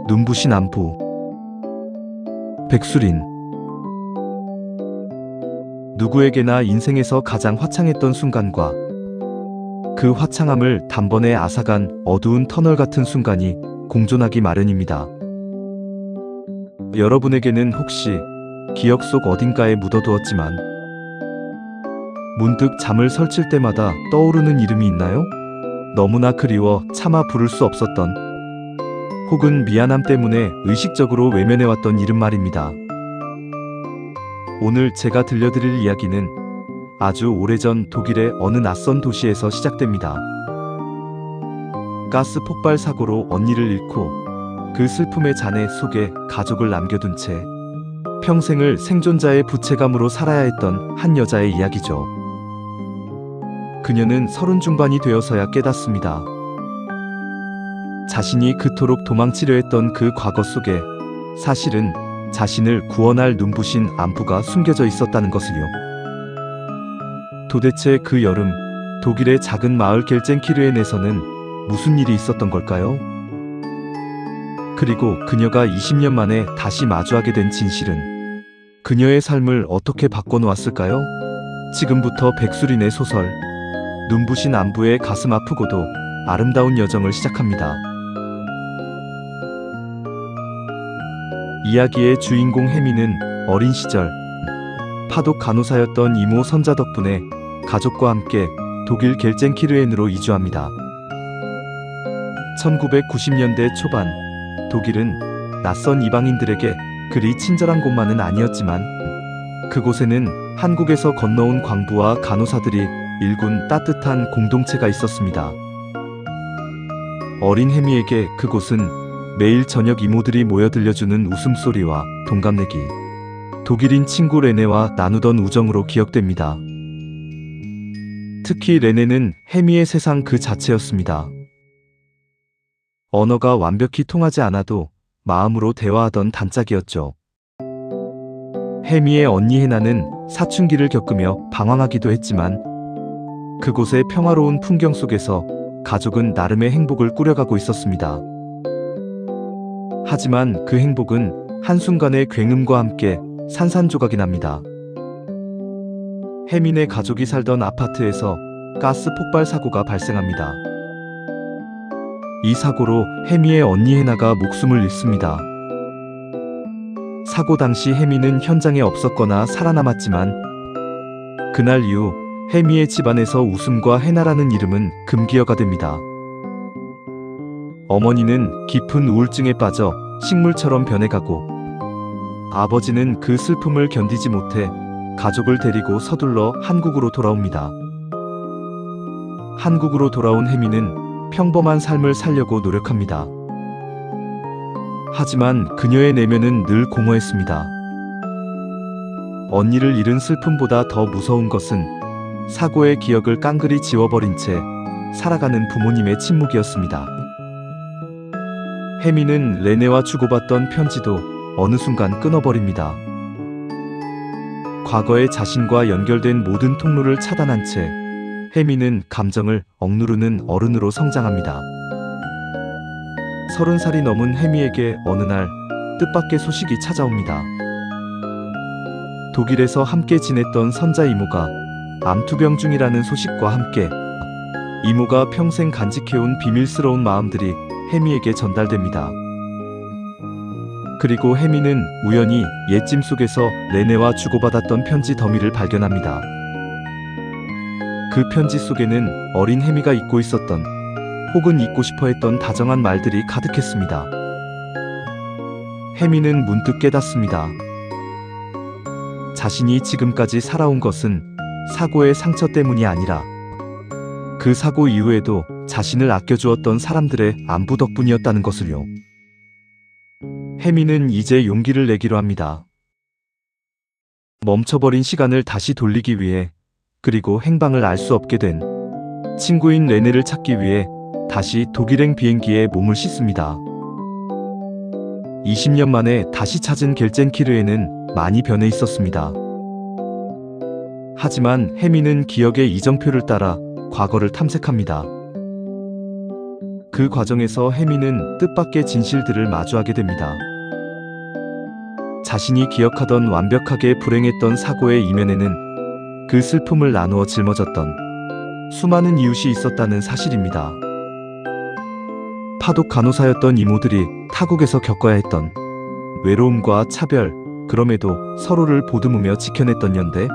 눈부신 안부. 백수린. 누구에게나 인생에서 가장 화창했던 순간과 그 화창함을 단번에 앗아간 어두운 터널 같은 순간이 공존하기 마련입니다. 여러분에게는 혹시 기억 속 어딘가에 묻어두었지만 문득 잠을 설칠 때마다 떠오르는 이름이 있나요? 너무나 그리워 차마 부를 수 없었던, 혹은 미안함 때문에 의식적으로 외면해왔던 이름 말입니다. 오늘 제가 들려드릴 이야기는 아주 오래전 독일의 어느 낯선 도시에서 시작됩니다. 가스 폭발 사고로 언니를 잃고 그 슬픔의 잔해 속에 가족을 남겨둔 채 평생을 생존자의 부채감으로 살아야 했던 한 여자의 이야기죠. 그녀는 30 중반이 되어서야 깨닫습니다. 자신이 그토록 도망치려 했던 그 과거 속에 사실은 자신을 구원할 눈부신 안부가 숨겨져 있었다는 것을요. 도대체 그 여름 독일의 작은 마을 겔젠키르헨에서는 무슨 일이 있었던 걸까요? 그리고 그녀가 20년 만에 다시 마주하게 된 진실은 그녀의 삶을 어떻게 바꿔놓았을까요? 지금부터 백수린의 소설 눈부신 안부의 가슴 아프고도 아름다운 여정을 시작합니다. 이야기의 주인공 혜미는 어린 시절 파독 간호사였던 이모 선자 덕분에 가족과 함께 독일 겔젠키르헨으로 이주합니다. 1990년대 초반 독일은 낯선 이방인들에게 그리 친절한 곳만은 아니었지만 그곳에는 한국에서 건너온 광부와 간호사들이 일군 따뜻한 공동체가 있었습니다. 어린 혜미에게 그곳은 매일 저녁 이모들이 모여 들려주는 웃음소리와 동갑내기, 독일인 친구 레네와 나누던 우정으로 기억됩니다. 특히 레네는 혜미의 세상 그 자체였습니다. 언어가 완벽히 통하지 않아도 마음으로 대화하던 단짝이었죠. 혜미의 언니 해나는 사춘기를 겪으며 방황하기도 했지만 그곳의 평화로운 풍경 속에서 가족은 나름의 행복을 꾸려가고 있었습니다. 하지만 그 행복은 한순간의 굉음과 함께 산산조각이 납니다. 혜민의 가족이 살던 아파트에서 가스 폭발 사고가 발생합니다. 이 사고로 혜미의 언니 해나가 목숨을 잃습니다. 사고 당시 혜미는 현장에 없었거나 살아남았지만 그날 이후 혜미의 집안에서 웃음과 해나라는 이름은 금기어가 됩니다. 어머니는 깊은 우울증에 빠져 식물처럼 변해가고 아버지는 그 슬픔을 견디지 못해 가족을 데리고 서둘러 한국으로 돌아옵니다. 한국으로 돌아온 혜미는 평범한 삶을 살려고 노력합니다. 하지만 그녀의 내면은 늘 공허했습니다. 언니를 잃은 슬픔보다 더 무서운 것은 사고의 기억을 깡그리 지워버린 채 살아가는 부모님의 침묵이었습니다. 혜미는 레네와 주고받던 편지도 어느 순간 끊어버립니다. 과거의 자신과 연결된 모든 통로를 차단한 채 혜미는 감정을 억누르는 어른으로 성장합니다. 30살이 넘은 혜미에게 어느 날 뜻밖의 소식이 찾아옵니다. 독일에서 함께 지냈던 선자 이모가 암투병 중이라는 소식과 함께 이모가 평생 간직해온 비밀스러운 마음들이 혜미에게 전달됩니다. 그리고 혜미는 우연히 옛짐 속에서 레네와 주고받았던 편지 더미를 발견합니다. 그 편지 속에는 어린 혜미가 잊고 있었던, 혹은 잊고 싶어 했던 다정한 말들이 가득했습니다. 혜미는 문득 깨닫습니다. 자신이 지금까지 살아온 것은 사고의 상처 때문이 아니라 그 사고 이후에도 자신을 아껴주었던 사람들의 안부 덕분이었다는 것을요. 혜미는 이제 용기를 내기로 합니다. 멈춰버린 시간을 다시 돌리기 위해, 그리고 행방을 알 수 없게 된 친구인 레네를 찾기 위해 다시 독일행 비행기에 몸을 싣습니다. 20년 만에 다시 찾은 겔젠키르헨은 많이 변해 있었습니다. 하지만 혜미는 기억의 이정표를 따라 과거를 탐색합니다. 그 과정에서 혜미는 뜻밖의 진실들을 마주하게 됩니다. 자신이 기억하던 완벽하게 불행했던 사고의 이면에는 그 슬픔을 나누어 짊어졌던 수많은 이웃이 있었다는 사실입니다. 파독 간호사였던 이모들이 타국에서 겪어야 했던 외로움과 차별, 그럼에도 서로를 보듬으며 지켜냈던 연대,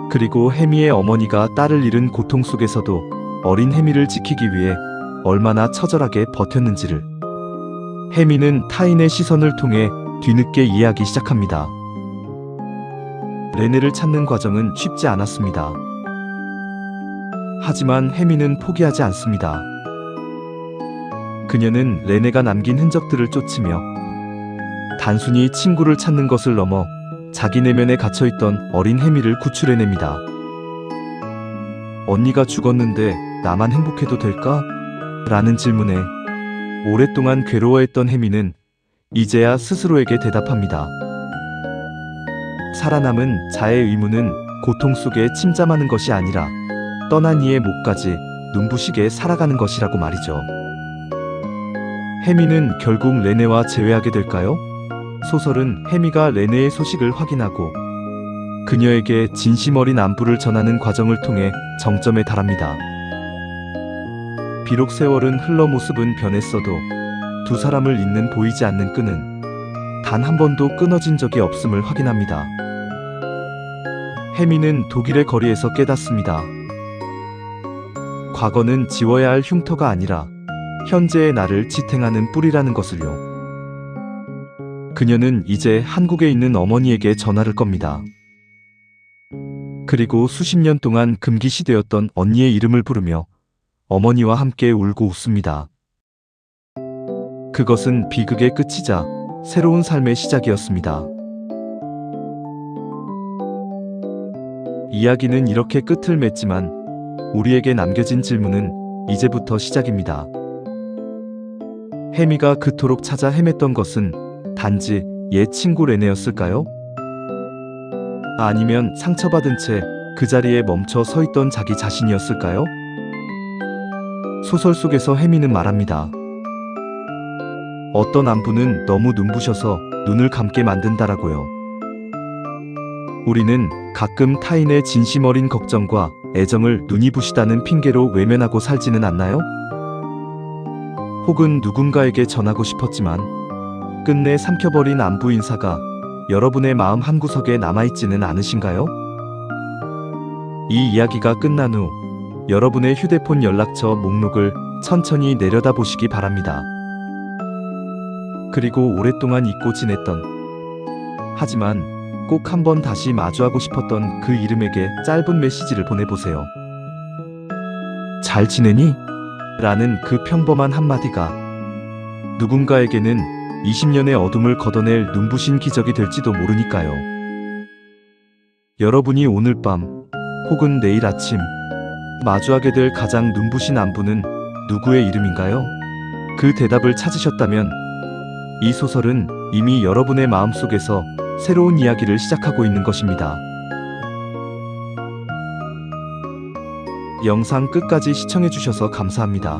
그리고 혜미의 어머니가 딸을 잃은 고통 속에서도 어린 혜미를 지키기 위해 얼마나 처절하게 버텼는지를 혜미는 타인의 시선을 통해 뒤늦게 이해하기 시작합니다. 레네를 찾는 과정은 쉽지 않았습니다. 하지만 혜미는 포기하지 않습니다. 그녀는 레네가 남긴 흔적들을 쫓으며 단순히 친구를 찾는 것을 넘어 자기 내면에 갇혀있던 어린 혜미를 구출해냅니다. 언니가 죽었는데 나만 행복해도 될까? 라는 질문에 오랫동안 괴로워했던 혜미는 이제야 스스로에게 대답합니다. 살아남은 자의 의무는 고통 속에 침잠하는 것이 아니라 떠난 이의 목까지 눈부시게 살아가는 것이라고 말이죠. 혜미는 결국 레네와 재회하게 될까요? 소설은 혜미가 레네의 소식을 확인하고 그녀에게 진심 어린 안부를 전하는 과정을 통해 정점에 달합니다. 비록 세월은 흘러 모습은 변했어도 두 사람을 잇는 보이지 않는 끈은 단 한 번도 끊어진 적이 없음을 확인합니다. 혜미는 독일의 거리에서 깨닫습니다. 과거는 지워야 할 흉터가 아니라 현재의 나를 지탱하는 뿌리라는 것을요. 그녀는 이제 한국에 있는 어머니에게 전화를 겁니다. 그리고 수십 년 동안 금기시되었던 언니의 이름을 부르며 어머니와 함께 울고 웃습니다. 그것은 비극의 끝이자 새로운 삶의 시작이었습니다. 이야기는 이렇게 끝을 맺지만 우리에게 남겨진 질문은 이제부터 시작입니다. 혜미가 그토록 찾아 헤맸던 것은 단지 옛 친구 레네였을까요? 아니면 상처받은 채 그 자리에 멈춰 서 있던 자기 자신이었을까요? 소설 속에서 혜미는 말합니다. 어떤 안부는 너무 눈부셔서 눈을 감게 만든다라고요. 우리는 가끔 타인의 진심 어린 걱정과 애정을 눈이 부시다는 핑계로 외면하고 살지는 않나요? 혹은 누군가에게 전하고 싶었지만 끝내 삼켜버린 안부 인사가 여러분의 마음 한구석에 남아있지는 않으신가요? 이 이야기가 끝난 후 여러분의 휴대폰 연락처 목록을 천천히 내려다보시기 바랍니다. 그리고 오랫동안 잊고 지냈던, 하지만 꼭 한번 다시 마주하고 싶었던 그 이름에게 짧은 메시지를 보내보세요. 잘 지내니? 라는 그 평범한 한마디가 누군가에게는 20년의 어둠을 걷어낼 눈부신 기적이 될지도 모르니까요. 여러분이 오늘 밤 혹은 내일 아침 마주하게 될 가장 눈부신 안부는 누구의 이름인가요? 그 대답을 찾으셨다면 이 소설은 이미 여러분의 마음속에서 새로운 이야기를 시작하고 있는 것입니다. 영상 끝까지 시청해주셔서 감사합니다.